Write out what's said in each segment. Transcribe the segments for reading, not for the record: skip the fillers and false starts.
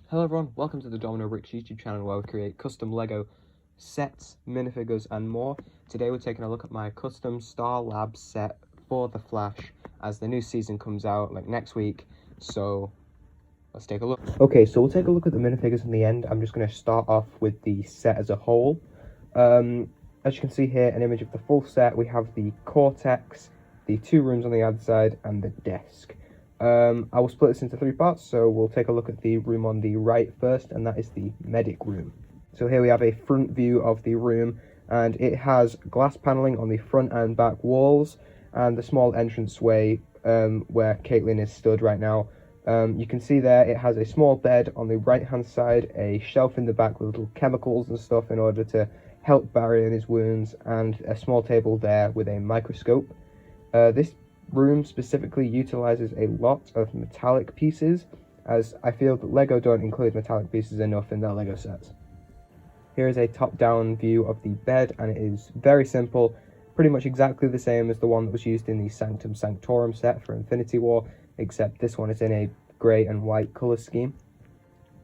Hello everyone, welcome to the Domino Bricks YouTube channel where we create custom Lego sets, minifigures and more. Today we're taking a look at my custom Star Labs set for The Flash as the new season comes out like next week, so let's take a look. Okay, so we'll take a look at the minifigures in the end. I'm just going to start off with the set as a whole. As you can see here, an image of the full set. We have the cortex, the two rooms on the other side and the desk. I will split this into three parts, so we'll take a look at the room on the right first, and that is the medic room. So here we have a front view of the room, and it has glass paneling on the front and back walls, and the small entranceway where Caitlin is stood right now. You can see there it has a small bed on the right hand side, a shelf in the back with little chemicals and stuff in order to help Barry in his wounds, and a small table there with a microscope. This room specifically utilizes a lot of metallic pieces, as I feel that Lego don't include metallic pieces enough in their Lego sets. Here is a top-down view of the bed, and it is very simple, pretty much exactly the same as the one that was used in the Sanctum Sanctorum set for Infinity War, except this one is in a grey and white colour scheme.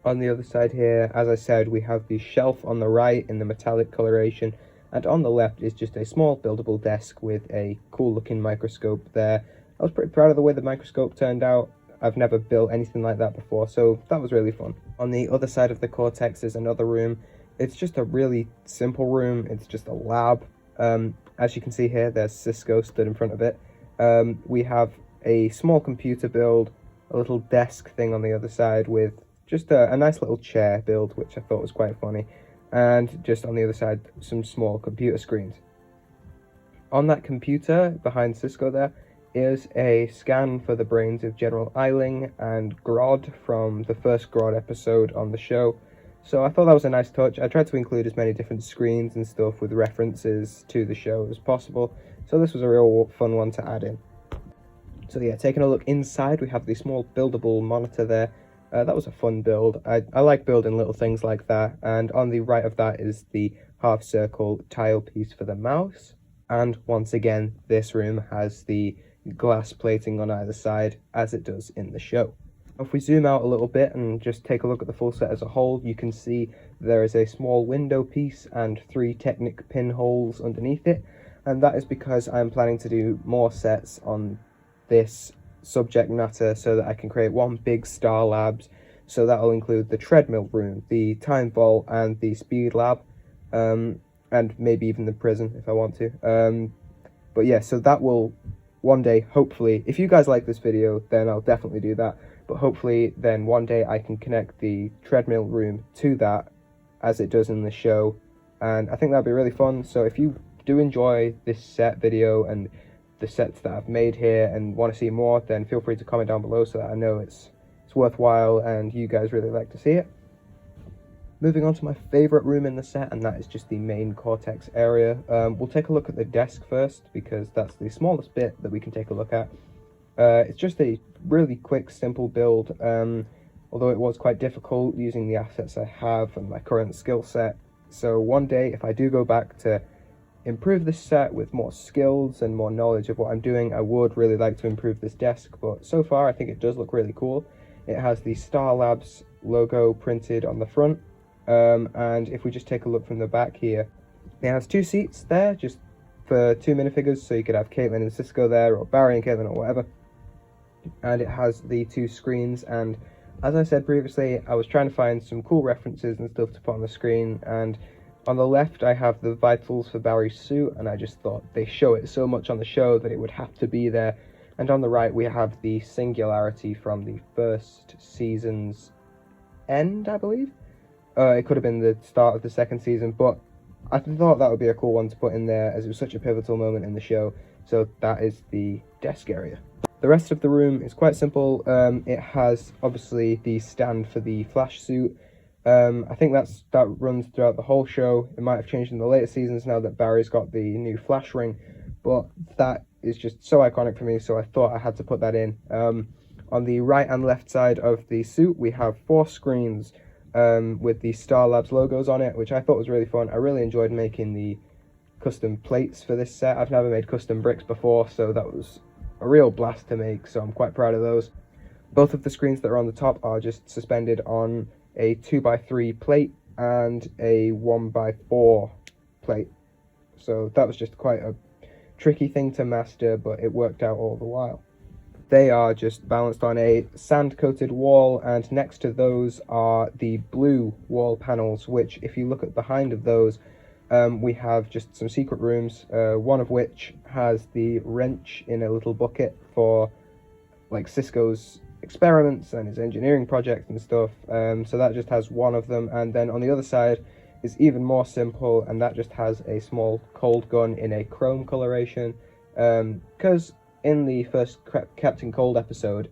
On the other side here, as I said, we have the shelf on the right in the metallic coloration, and on the left is just a small buildable desk with a cool looking microscope there. I was pretty proud of the way the microscope turned out. I've never built anything like that before, so that was really fun. On the other side of the cortex is another room. It's just a really simple room. It's just a lab. As you can see here, there's Cisco stood in front of it. We have a small computer build, a little desk thing on the other side with just a nice little chair build, which I thought was quite funny. And just on the other side, some small computer screens. On that computer behind Cisco there is a scan for the brains of General Eiling and Grodd from the first Grodd episode on the show. So I thought that was a nice touch. I tried to include as many different screens and stuff with references to the show as possible, so this was a real fun one to add in. So yeah, taking a look inside, we have the small buildable monitor there. That was a fun build. I like building little things like that, and on the right of that is the half circle tile piece for the mouse. And once again, this room has the glass plating on either side, as it does in the show. If we zoom out a little bit and just take a look at the full set as a whole, you can see there is a small window piece and 3 Technic pinholes underneath it, and that is because I'm planning to do more sets on this subject matter so that I can create one big Star Labs. So that'll include the treadmill room, the time vault and the speed lab, and maybe even the prison if I want to. But yeah, so that will one day, hopefully, if you guys like this video, then I'll definitely do that. But hopefully then one day I can connect the treadmill room to that as it does in the show, and I think that'd be really fun. So if you do enjoy this set video and the sets that I've made here and want to see more, then feel free to comment down below so that I know it's worthwhile and you guys really like to see it. Moving on to my favorite room in the set, and that is just the main cortex area. We'll take a look at the desk first because that's the smallest bit that we can take a look at. It's just a really quick, simple build, although it was quite difficult using the assets I have and my current skill set. So one day, if I do go back to improve this set with more skills and more knowledge of what I'm doing, I would really like to improve this desk, but so far I think it does look really cool. It has the Star Labs logo printed on the front, and if we just take a look from the back here, it has 2 seats there just for 2 minifigures, so you could have Caitlin and Cisco there, or Barry and Caitlin, or whatever. And it has the 2 screens, and as I said previously, I was trying to find some cool references and stuff to put on the screen, and on the left I have the vitals for Barry's suit, and I just thought they show it so much on the show that it would have to be there. And on the right we have the singularity from the first season's end, I believe. It could have been the start of the second season, but I thought that would be a cool one to put in there as it was such a pivotal moment in the show. So that is the desk area. The rest of the room is quite simple. It has obviously the stand for the Flash suit. I think that runs throughout the whole show. It might have changed in the later seasons now that Barry's got the new Flash ring, but that is just so iconic for me, so I thought I had to put that in. On the right and left side of the suit, we have 4 screens with the Star Labs logos on it, which I thought was really fun. I really enjoyed making the custom plates for this set. I've never made custom bricks before, so that was a real blast to make, so I'm quite proud of those. Both of the screens that are on the top are just suspended on a 2x3 plate and a 1x4 plate. So that was just quite a tricky thing to master, but it worked out all the while. They are just balanced on a sand-coated wall, and next to those are the blue wall panels, which if you look at behind of those, we have just some secret rooms, one of which has the wrench in a little bucket for like Cisco's experiments and his engineering projects and stuff. So that just has one of them, and then on the other side is even more simple, and that just has a small cold gun in a chrome coloration, because in the first Captain Cold episode,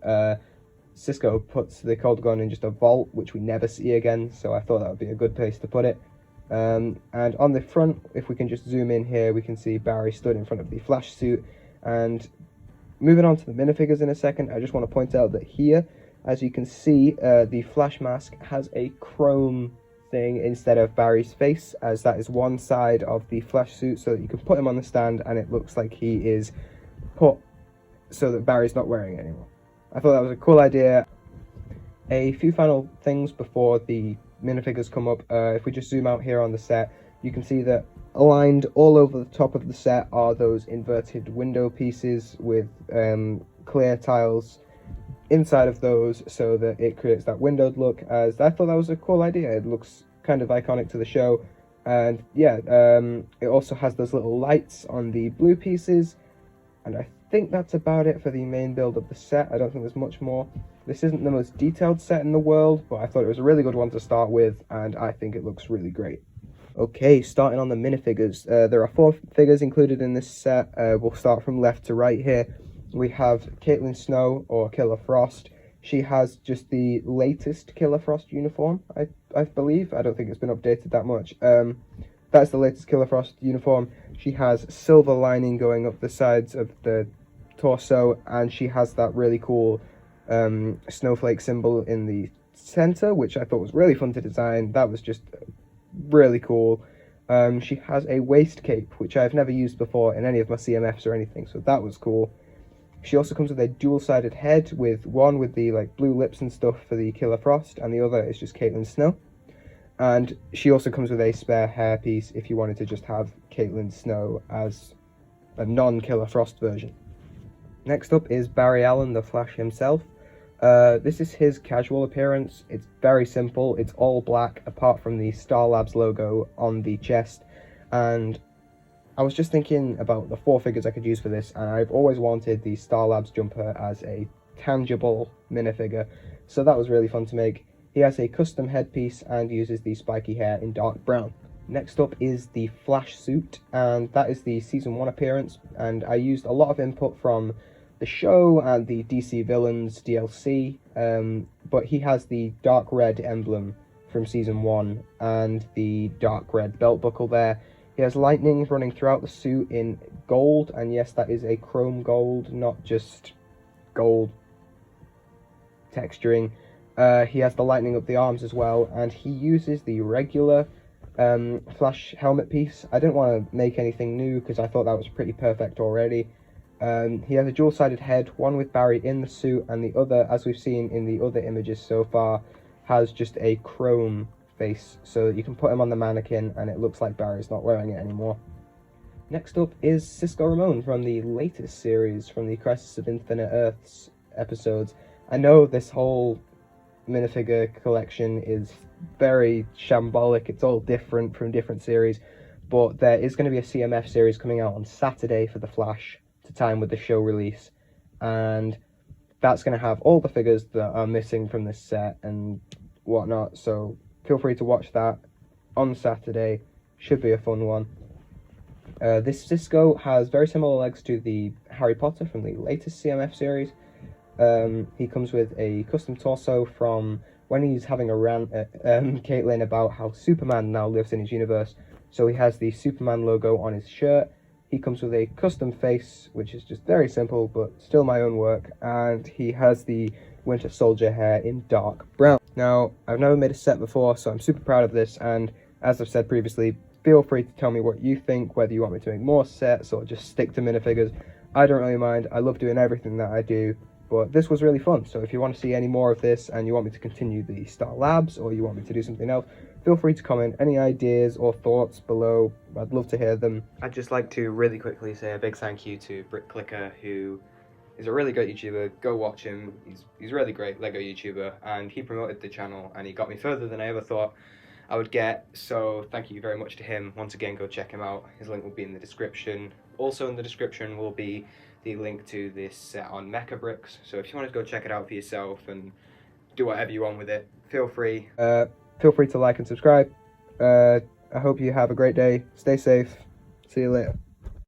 Cisco puts the cold gun in just a vault, which we never see again, so I thought that would be a good place to put it. And on the front, if we can just zoom in here, we can see Barry stood in front of the Flash suit. And moving on to the minifigures in a second, I just want to point out that here, as you can see, the Flash mask has a chrome thing instead of Barry's face, as that is one side of the Flash suit, so that you can put him on the stand and it looks like he is put so that Barry's not wearing it anymore. I thought that was a cool idea. A few final things before the minifigures come up. If we just zoom out here on the set, you can see that aligned all over the top of the set are those inverted window pieces with clear tiles inside of those, so that it creates that windowed look. As I thought that was a cool idea. It looks kind of iconic to the show. And yeah, it also has those little lights on the blue pieces, and I think that's about it for the main build of the set. I don't think there's much more. This isn't the most detailed set in the world, but I thought it was a really good one to start with, and I think it looks really great. Okay, starting on the minifigures. There are 4 figures included in this set. We'll start from left to right here. We have Caitlin Snow, or Killer Frost. She has just the latest Killer Frost uniform, I believe. I don't think it's been updated that much. That's the latest Killer Frost uniform. She has silver lining going up the sides of the torso, and she has that really cool snowflake symbol in the center, which I thought was really fun to design. That was just really cool. She has a waist cape, which I've never used before in any of my CMFs or anything, so that was cool. She also comes with a dual-sided head, with one with the like blue lips and stuff for the Killer Frost, and the other is just Caitlin Snow. And she also comes with a spare hair piece if you wanted to just have Caitlin Snow as a non-Killer Frost version. Next up is Barry Allen, the Flash himself. This is his casual appearance. It's very simple. It's all black, apart from the Star Labs logo on the chest. And I was just thinking about the 4 figures I could use for this, and I've always wanted the Star Labs jumper as a tangible minifigure, so that was really fun to make. He has a custom headpiece and uses the spiky hair in dark brown. Next up is the Flash suit, and that is the Season 1 appearance, and I used a lot of input from the show and the DC Villains DLC, but he has the dark red emblem from Season 1 and the dark red belt buckle there. He has lightning running throughout the suit in gold, and yes, that is a chrome gold, not just gold texturing. He has the lightning up the arms as well, and he uses the regular Flash helmet piece. I didn't want to make anything new because I thought that was pretty perfect already. He has a dual-sided head, one with Barry in the suit, and the other, as we've seen in the other images so far, has just a chrome face, so that you can put him on the mannequin and it looks like Barry's not wearing it anymore. Next up is Cisco Ramon from the latest series, from the Crisis of Infinite Earths episodes. I know this whole minifigure collection is very shambolic, it's all different from different series, but there is going to be a CMF series coming out on Saturday for The Flash to time with the show release, and that's going to have all the figures that are missing from this set and whatnot, so feel free to watch that on Saturday. Should be a fun one. This Cisco has very similar legs to the Harry Potter from the latest CMF series. He comes with a custom torso from when he's having a rant at Caitlin about how Superman now lives in his universe. So he has the Superman logo on his shirt. He comes with a custom face, which is just very simple, but still my own work. And he has the Winter Soldier hair in dark brown. Now, I've never made a set before, so I'm super proud of this. And as I've said previously, feel free to tell me what you think, whether you want me to make more sets or just stick to minifigures. I don't really mind. I love doing everything that I do. But this was really fun. So if you want to see any more of this and you want me to continue the Star Labs, or you want me to do something else, feel free to comment any ideas or thoughts below. I'd love to hear them. I'd just like to really quickly say a big thank you to BrickClicker, who is a really great YouTuber. Go watch him. He's a really great Lego YouTuber, and he promoted the channel and he got me further than I ever thought I would get. So thank you very much to him. Once again, go check him out. His link will be in the description. Also in the description will be the link to this set on Mecha Bricks. So if you want to go check it out for yourself and do whatever you want with it, feel free. Feel free to like and subscribe. I hope you have a great day. Stay safe. See you later.